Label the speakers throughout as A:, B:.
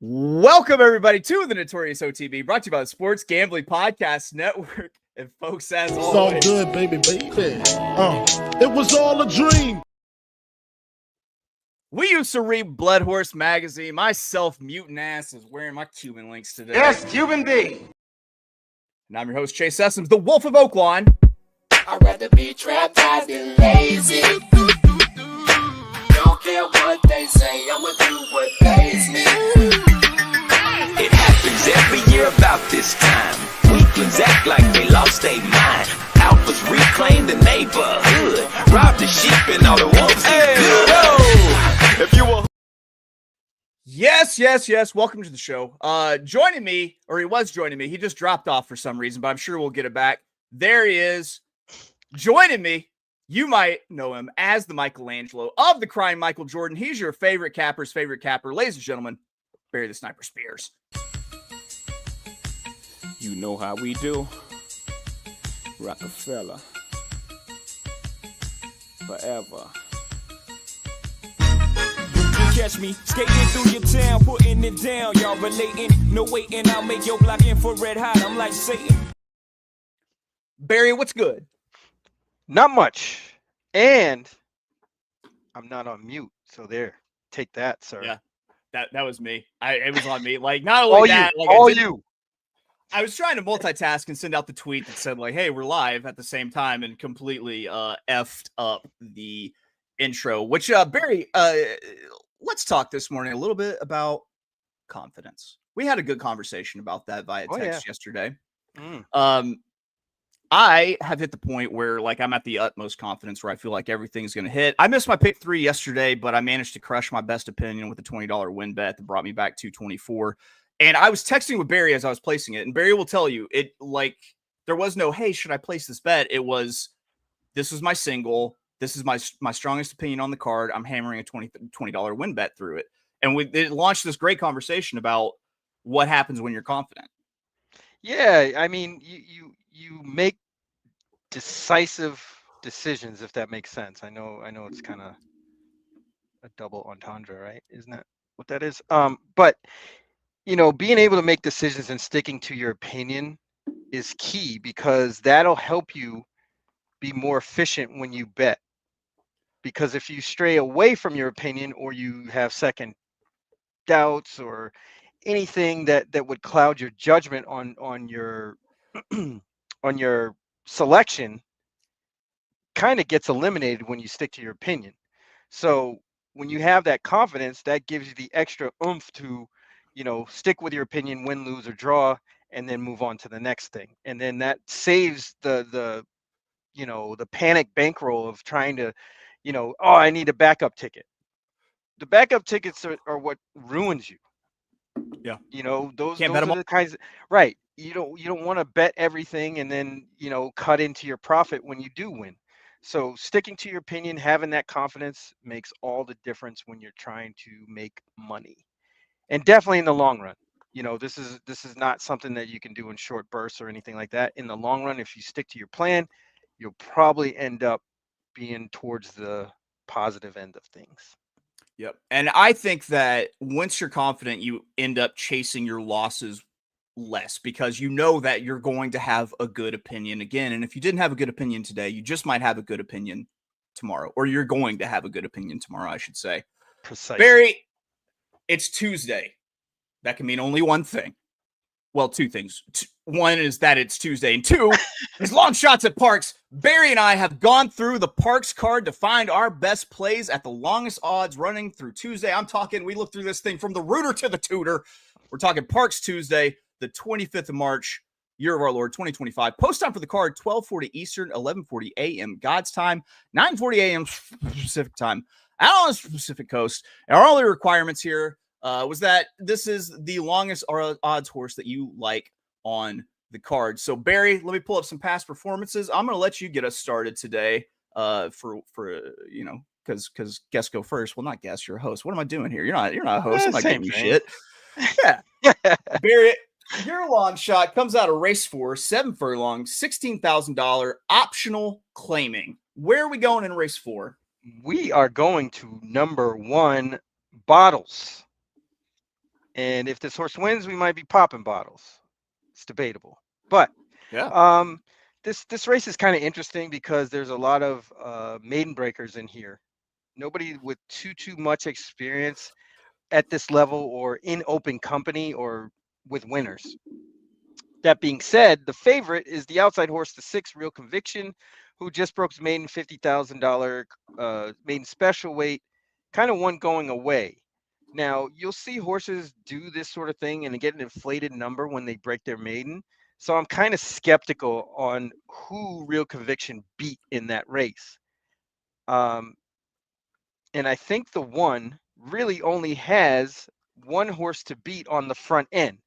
A: Welcome, everybody, to the Notorious OTB, brought to you by the Sports Gambling Podcast Network. And folks, as
B: It's
A: always,
B: all good, baby. It was all a dream.
A: We used to read Blood Horse magazine. My self-mutant ass is wearing my Cuban links today.
C: Yes, Cuban B.
A: And I'm your host, Chase Sessoms, the Wolf of Oaklawn.
D: I'd rather be trapped than lazy. Don't care what they say, I'ma do what pays me.
E: It happens every year about this time. Weaklings act like they lost their mind. Alphas reclaim the neighborhood. Rob the sheep and all the wolves get good. If you were
A: Yes. Welcome to the show. Joining me, or he was joining me. He just dropped off for some reason, but I'm sure we'll get it back. There he is. Joining me, you might know him as the Michelangelo of the crying Michael Jordan. He's your favorite capper's favorite capper. Ladies and gentlemen, Barry the Sniper Spears.
F: You know how we do. Rockefeller. Forever. You catch me skating through your town, putting it down. Y'all relating, no waiting. I'll make your block infrared hot. I'm like Satan.
A: Barry, what's good?
G: Not much. And I'm not on mute. So there. Take that, sir.
A: Yeah. That was me. It was on me. Like, not only I was trying to multitask and send out the tweet that said, like, hey, we're live at the same time, and completely effed up the intro, which, Barry, let's talk this morning a little bit about confidence. We had a good conversation about that via text yesterday. I have hit the point where, like, I'm at the utmost confidence where I feel like everything's going to hit. I missed my pick 3 yesterday, but I managed to crush my best opinion with a $20 win bet that brought me back $224. And I was texting with Barry as I was placing it, and Barry will tell you, it, like, there was no, hey, should I place this bet? It was, this was my single. This is my strongest opinion on the card. I'm hammering a $20 win bet through it. And it launched this great conversation about what happens when you're confident.
G: Yeah, I mean, you make decisive decisions, if that makes sense. I know it's kind of a double entendre, right? Isn't that what that is? But you know, being able to make decisions and sticking to your opinion is key, because that'll help you be more efficient when you bet. Because if you stray away from your opinion, or you have second doubts or anything that would cloud your judgment on your on your selection, kind of gets eliminated when you stick to your opinion. So when you have that confidence, that gives you the extra oomph to, you know, stick with your opinion, win, lose, or draw, and then move on to the next thing. And then that saves the you know, the panic bankroll of trying to, you know, oh, I need a backup ticket. The backup tickets are what ruins you.
A: Yeah.
G: You know, those
A: Can't
G: are
A: bet 'em
G: the kinds of, right. You don't want to bet everything and then, you know, cut into your profit when you do win. So sticking to your opinion, having that confidence makes all the difference when you're trying to make money. And definitely in the long run. You know, this is not something that you can do in short bursts or anything like that. In the long run, if you stick to your plan, you'll probably end up being towards the positive end of things.
A: Yep. And I think that once you're confident, you end up chasing your losses less, because you know that you're going to have a good opinion again. And if you didn't have a good opinion today, you just might have a good opinion tomorrow, or you're going to have a good opinion tomorrow, I should say.
G: Precisely.
A: Barry, it's Tuesday. That can mean only one thing. Well, two things. One is that it's Tuesday, and two is long shots at Parx. Barry and I have gone through the Parx card to find our best plays at the longest odds running through Tuesday. I'm talking, we looked through this thing from the rooter to the tooter. We're talking Parx Tuesday, the 25th of March, year of our Lord, 2025. Post time for the card, 12:40 Eastern, 11:40 a.m. God's time, 9:40 a.m. Pacific time, out on the Pacific Coast. And our only requirements here was that this is the longest odds horse that you like on the card. So Barry, let me pull up some past performances. I'm going to let you get us started today for you know, because guests go first. Well, not guests, you're a host. What am I doing here? You're not a host. I'm not giving you shit. Yeah. Barry, your long shot comes out of race 4, 7 furlongs, $16,000 optional claiming. Where are we going in race 4?
G: We are going to number 1, Bottles. And if this horse wins, we might be popping bottles. It's debatable. But
A: Yeah.
G: this race is kind of interesting because there's a lot of maiden breakers in here. Nobody with too much experience at this level or in open company or with winners. That being said, the favorite is the outside horse, the 6 Real Conviction, who just broke his maiden $50,000 maiden special weight, kind of one going away. Now, you'll see horses do this sort of thing and get an inflated number when they break their maiden. So I'm kind of skeptical on who Real Conviction beat in that race. And I think the one really only has one horse to beat on the front end.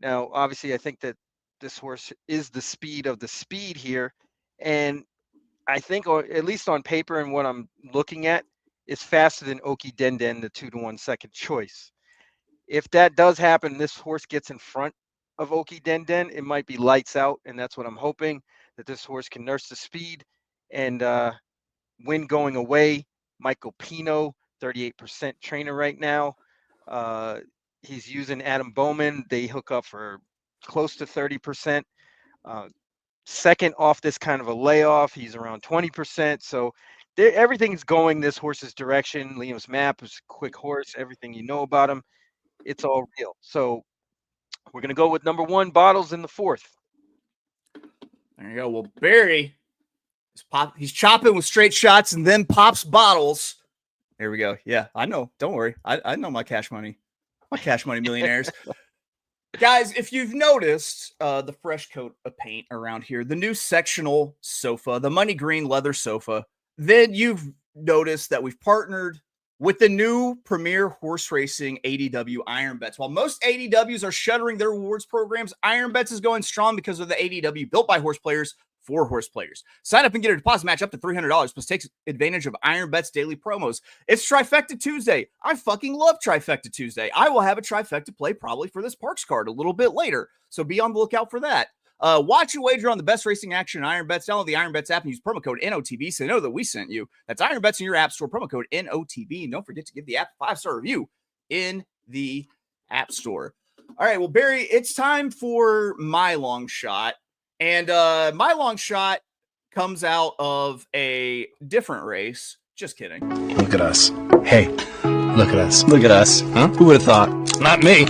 G: Now, obviously, I think that this horse is the speed of the speed here. And I think, or at least on paper and what I'm looking at, is faster than Oki Denden, the 2-1 second choice. If that does happen, this horse gets in front of Oki Denden, it might be lights out. And that's what I'm hoping, that this horse can nurse the speed and win going away. Michael Pino, 38% trainer right now. He's using Adam Bowman. They hook up for close to 30%. Second off this kind of a layoff, he's around 20%. So everything's going this horse's direction. Liam's Map is a quick horse. Everything you know about him, it's all real. So we're going to go with number 1, Bottles, in the 4th.
A: There you go. Well, Barry he's chopping with straight shots and then pops bottles. There we go. Yeah, I know. Don't worry. I know my cash money. My cash money millionaires. Guys, if you've noticed the fresh coat of paint around here, the new sectional sofa, the money green leather sofa, then you've noticed that we've partnered with the new Premier Horse Racing ADW Iron Bets. While most ADWs are shuttering their rewards programs, Iron Bets is going strong because of the ADW built by horse players for horse players. Sign up and get a deposit match up to $300, plus take advantage of Iron Bet's daily promos. It's Trifecta Tuesday. I fucking love Trifecta Tuesday. I will have a Trifecta play probably for this Parx card a little bit later, so be on the lookout for that. Watch and wager on the best racing action in Iron Bets. Download the Iron Bets app and use promo code NOTB so they know that we sent you. That's Iron Bets in your app store, promo code NOTB. And don't forget to give the app a 5-star review in the app store. All right, well, Barry, it's time for my long shot. And my long shot comes out of a different race. Just kidding.
C: Look at us. Hey, look at us. Look at us. Huh? Who would have thought? Not me.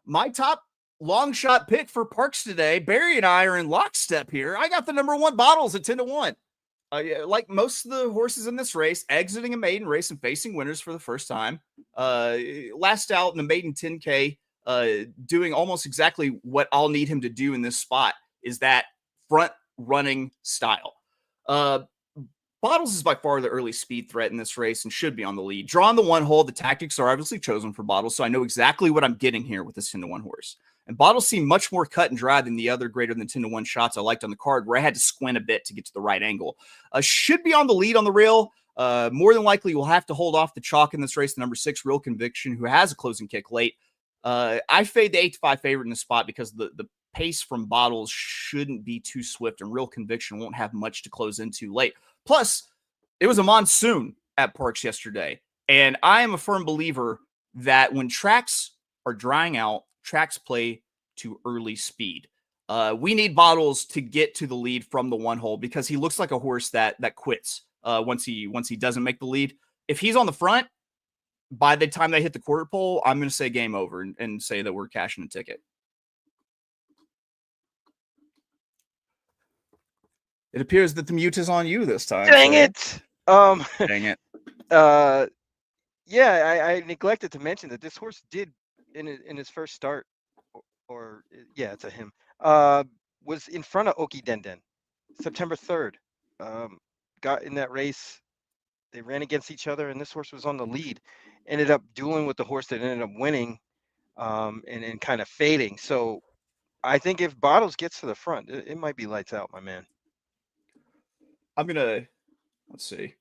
A: My top long shot pick for Parx today. Barry and I are in lockstep here. I got the number 1 Bottles at 10-1. Like most of the horses in this race, exiting a maiden race and facing winners for the first time. Last out in the maiden 10K, doing almost exactly what I'll need him to do in this spot, is that front running style. Bottles is by far the early speed threat in this race and should be on the lead. Drawing the 1 hole, the tactics are obviously chosen for Bottles, so I know exactly what I'm getting here with this 10-1 horse. And Bottles seemed much more cut and dry than the other greater than 10-1 shots I liked on the card, where I had to squint a bit to get to the right angle. Should be on the lead on the rail. More than likely, we'll have to hold off the chalk in this race, the number 6 Real Conviction, who has a closing kick late. I fade the 8-5 favorite in the spot because the pace from Bottles shouldn't be too swift, and Real Conviction won't have much to close into late. Plus, it was a monsoon at Parx yesterday, and I am a firm believer that when tracks are drying out, tracks play to early speed. We need Bottles to get to the lead from the 1 hole because he looks like a horse that quits once he doesn't make the lead. If he's on the front, by the time they hit the quarter pole, I'm going to say game over and say that we're cashing a ticket. It appears that the mute is on you this time.
G: Dang it!
A: Dang it.
G: Yeah, I neglected to mention that this horse did in his first start, or yeah, it's a him. Was in front of Oki Denden, September 3rd. Got in that race. They ran against each other, and this horse was on the lead. Ended up dueling with the horse that ended up winning, and kind of fading. So I think if Bottles gets to the front, it might be lights out, my man.
A: Let's see.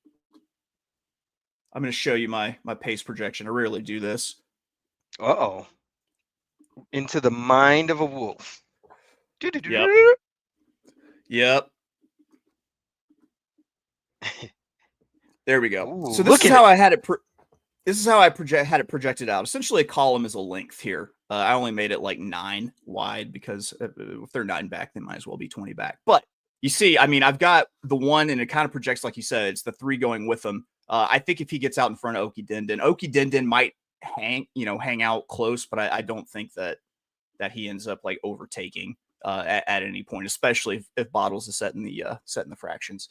A: I'm going to show you my pace projection. I rarely do this.
G: Uh-oh. Into the mind of a wolf.
A: Yep. There we go.
G: Ooh,
A: So this is how I had it. This is how I had it projected out. Essentially, a column is a length here. I only made it like 9 wide because if they're 9 back, they might as well be 20 back. But you see, I mean, I've got the 1, and it kind of projects, like you said, it's the 3 going with them. I think if he gets out in front of Okie Dindin might hang out close, but I don't think that he ends up like overtaking at any point, especially if Bottles is setting the fractions.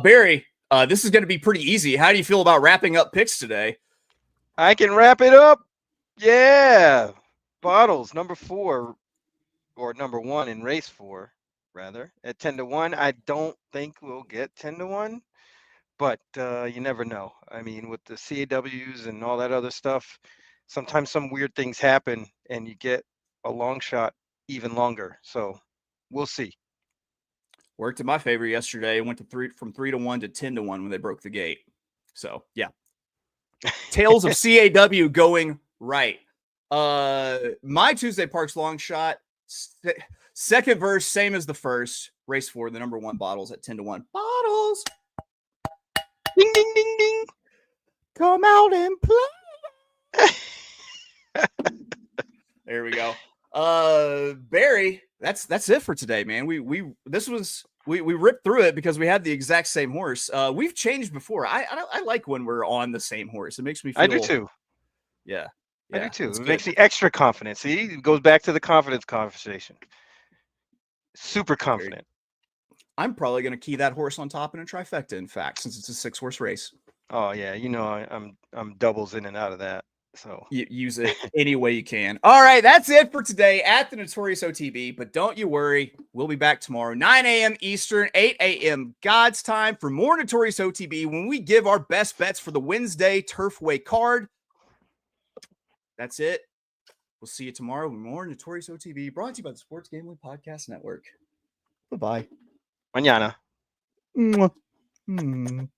A: Barry, this is going to be pretty easy. How do you feel about wrapping up picks today?
G: I can wrap it up. Yeah. Bottles, number 4, or number 1 in race 4, rather, at 10-1. I don't think we'll get 10-1, but you never know. I mean, with the CAWs and all that other stuff, sometimes some weird things happen and you get a long shot even longer. So we'll see.
A: Worked in my favor yesterday. Went to from 3-1 to 10-1 when they broke the gate. So yeah. Tales of CAW going right. My Tuesday Parx long shot, second verse, same as the first. Race 4, the number 1 Bottles at 10-1. Bottles.
G: Ding, ding, ding, ding.
A: Come out and play. There we go. Barry, that's it for today, man. We ripped through it because we had the exact same horse. We've changed before. I like when we're on the same horse. It makes me feel.
G: I do too.
A: Yeah.
G: I do too. It makes me extra confident. See, it goes back to the confidence conversation. Super confident.
A: I'm probably going to key that horse on top in a trifecta, in fact, since it's a 6-horse race.
G: Oh yeah, I'm doubles in and out of that. So
A: you use it any way you can. All right, that's it for today at the Notorious OTB. But don't you worry, we'll be back tomorrow, 9 a.m. Eastern, 8 a.m. God's time for more Notorious OTB when we give our best bets for the Wednesday Turfway card. That's it. We'll see you tomorrow with more Notorious OTB, brought to you by the Sports Gambling Podcast Network. Bye-bye.
G: Mañana.
A: Mwah.